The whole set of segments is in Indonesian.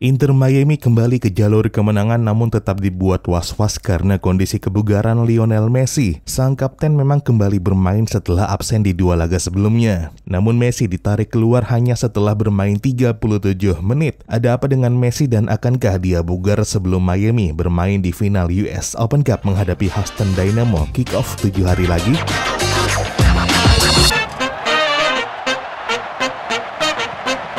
Inter Miami kembali ke jalur kemenangan namun tetap dibuat was-was karena kondisi kebugaran Lionel Messi. Sang kapten memang kembali bermain setelah absen di 2 laga sebelumnya. Namun Messi ditarik keluar hanya setelah bermain 37 menit. Ada apa dengan Messi dan akankah dia bugar sebelum Miami bermain di final US Open Cup menghadapi Houston Dynamo kick-off 7 hari lagi?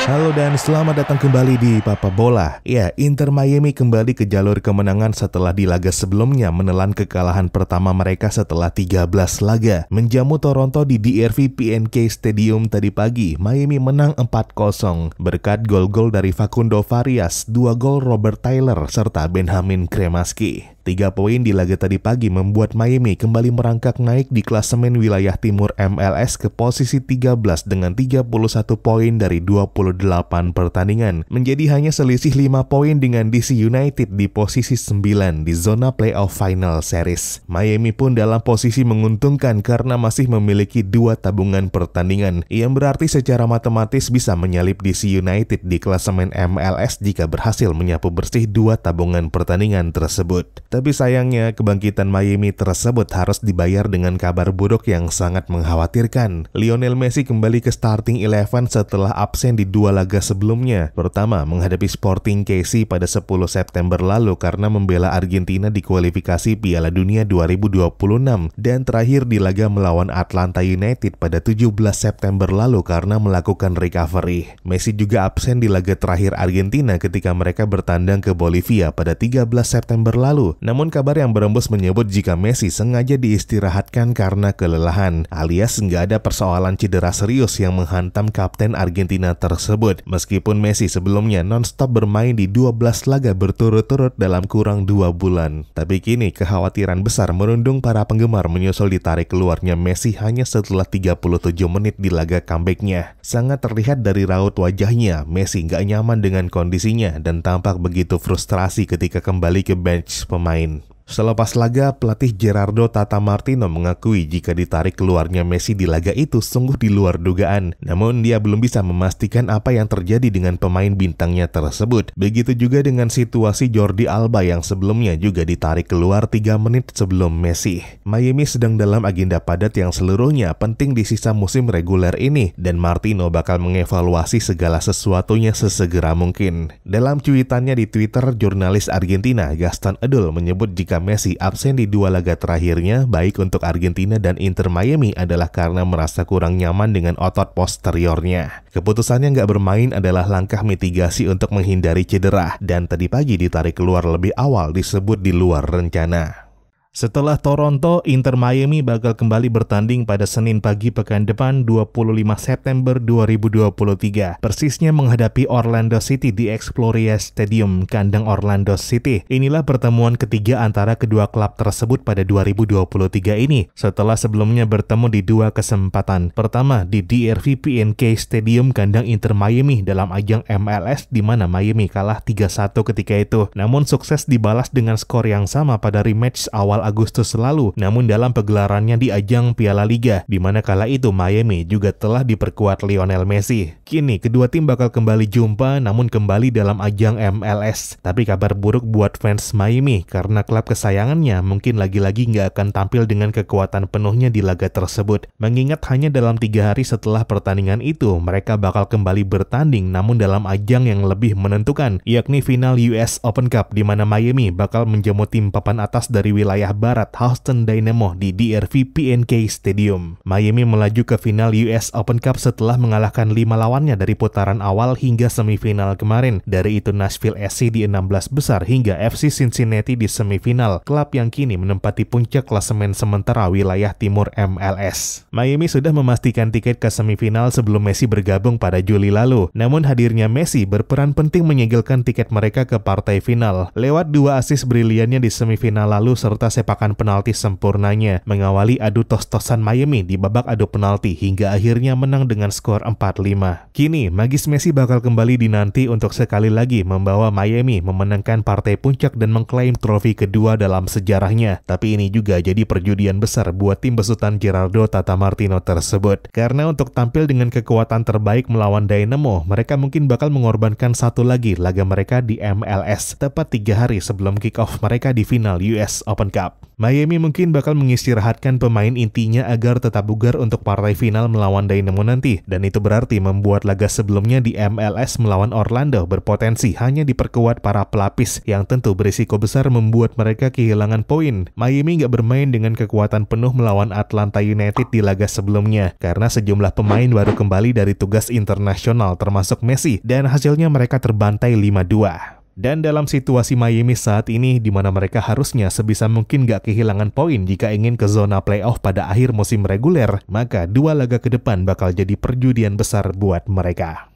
Halo dan selamat datang kembali di Papa Bola. Ya, Inter Miami kembali ke jalur kemenangan setelah di laga sebelumnya menelan kekalahan pertama mereka setelah 13 laga. Menjamu Toronto di DRV PNK Stadium tadi pagi, Miami menang 4-0 berkat gol-gol dari Facundo Farias, 2 gol Robert Taylor, serta Benjamin Cremaschi. 3 poin di laga tadi pagi membuat Miami kembali merangkak naik di klasemen wilayah timur MLS ke posisi 13 dengan 31 poin dari 28 pertandingan. Menjadi hanya selisih 5 poin dengan DC United di posisi 9 di zona playoff final series. Miami pun dalam posisi menguntungkan karena masih memiliki 2 tabungan pertandingan, yang berarti secara matematis bisa menyalip DC United di klasemen MLS jika berhasil menyapu bersih 2 tabungan pertandingan tersebut. Tapi sayangnya kebangkitan Miami tersebut harus dibayar dengan kabar buruk yang sangat mengkhawatirkan. Lionel Messi kembali ke starting 11 setelah absen di 2 laga sebelumnya. Pertama, menghadapi Sporting KC pada 10 September lalu karena membela Argentina di kualifikasi Piala Dunia 2026. Dan terakhir di laga melawan Atlanta United pada 17 September lalu karena melakukan recovery. Messi juga absen di laga terakhir Argentina ketika mereka bertandang ke Bolivia pada 13 September lalu. Namun kabar yang berembus menyebut jika Messi sengaja diistirahatkan karena kelelahan, alias nggak ada persoalan cedera serius yang menghantam kapten Argentina tersebut. Meskipun Messi sebelumnya non-stop bermain di 12 laga berturut-turut dalam kurang 2 bulan. Tapi kini kekhawatiran besar merundung para penggemar menyusul ditarik keluarnya Messi hanya setelah 37 menit di laga comeback-nya. Sangat terlihat dari raut wajahnya, Messi nggak nyaman dengan kondisinya dan tampak begitu frustrasi ketika kembali ke bench pemain. Selepas laga, pelatih Gerardo Tata Martino mengakui jika ditarik keluarnya Messi di laga itu sungguh di luar dugaan. Namun dia belum bisa memastikan apa yang terjadi dengan pemain bintangnya tersebut. Begitu juga dengan situasi Jordi Alba yang sebelumnya juga ditarik keluar 3 menit sebelum Messi. Miami sedang dalam agenda padat yang seluruhnya penting di sisa musim reguler ini, dan Martino bakal mengevaluasi segala sesuatunya sesegera mungkin. Dalam cuitannya di Twitter, jurnalis Argentina Gaston Edul menyebut jika Messi absen di 2 laga terakhirnya baik untuk Argentina dan Inter Miami adalah karena merasa kurang nyaman dengan otot posteriornya. Keputusannya nggak bermain adalah langkah mitigasi untuk menghindari cedera, dan tadi pagi ditarik keluar lebih awal disebut di luar rencana. Setelah Toronto, Inter Miami bakal kembali bertanding pada Senin pagi pekan depan 25 September 2023. Persisnya menghadapi Orlando City di Exploria Stadium, kandang Orlando City. Inilah pertemuan ketiga antara kedua klub tersebut pada 2023 ini, setelah sebelumnya bertemu di 2 kesempatan. Pertama, di DRV PNK Stadium, kandang Inter Miami dalam ajang MLS di mana Miami kalah 3-1 ketika itu. Namun sukses dibalas dengan skor yang sama pada rematch awal Agustus lalu, namun dalam pegelarannya di ajang Piala Liga, di mana kala itu Miami juga telah diperkuat Lionel Messi. Kini kedua tim bakal kembali jumpa, namun kembali dalam ajang MLS. Tapi kabar buruk buat fans Miami, karena klub kesayangannya mungkin lagi-lagi nggak akan tampil dengan kekuatan penuhnya di laga tersebut. Mengingat hanya dalam 3 hari setelah pertandingan itu, mereka bakal kembali bertanding, namun dalam ajang yang lebih menentukan, yakni final US Open Cup, di mana Miami bakal menjamu tim papan atas dari wilayah Barat Houston Dynamo di DRV PNK Stadium. Miami melaju ke final US Open Cup setelah mengalahkan 5 lawannya dari putaran awal hingga semifinal kemarin. Dari itu Nashville SC di 16 besar hingga FC Cincinnati di semifinal, klub yang kini menempati puncak klasemen sementara wilayah timur MLS. Miami sudah memastikan tiket ke semifinal sebelum Messi bergabung pada Juli lalu. Namun hadirnya Messi berperan penting menyegelkan tiket mereka ke partai final. Lewat 2 assist briliannya di semifinal lalu serta sepakan penalti sempurnanya mengawali adu tos-tosan Miami di babak adu penalti hingga akhirnya menang dengan skor 4-5. Kini, magis Messi bakal kembali dinanti untuk sekali lagi membawa Miami memenangkan partai puncak dan mengklaim trofi kedua dalam sejarahnya. Tapi ini juga jadi perjudian besar buat tim besutan Gerardo Tata Martino tersebut. Karena untuk tampil dengan kekuatan terbaik melawan Dynamo, mereka mungkin bakal mengorbankan satu lagi laga mereka di MLS, tepat 3 hari sebelum kick-off mereka di final US Open Cup. Miami mungkin bakal mengistirahatkan pemain intinya agar tetap bugar untuk partai final melawan Dynamo nanti, dan itu berarti membuat laga sebelumnya di MLS melawan Orlando berpotensi hanya diperkuat para pelapis yang tentu berisiko besar membuat mereka kehilangan poin. Miami nggak bermain dengan kekuatan penuh melawan Atlanta United di laga sebelumnya karena sejumlah pemain baru kembali dari tugas internasional termasuk Messi, dan hasilnya mereka terbantai 5-2. Dan dalam situasi Miami saat ini di mana mereka harusnya sebisa mungkin gak kehilangan poin jika ingin ke zona playoff pada akhir musim reguler, maka 2 laga ke depan bakal jadi perjudian besar buat mereka.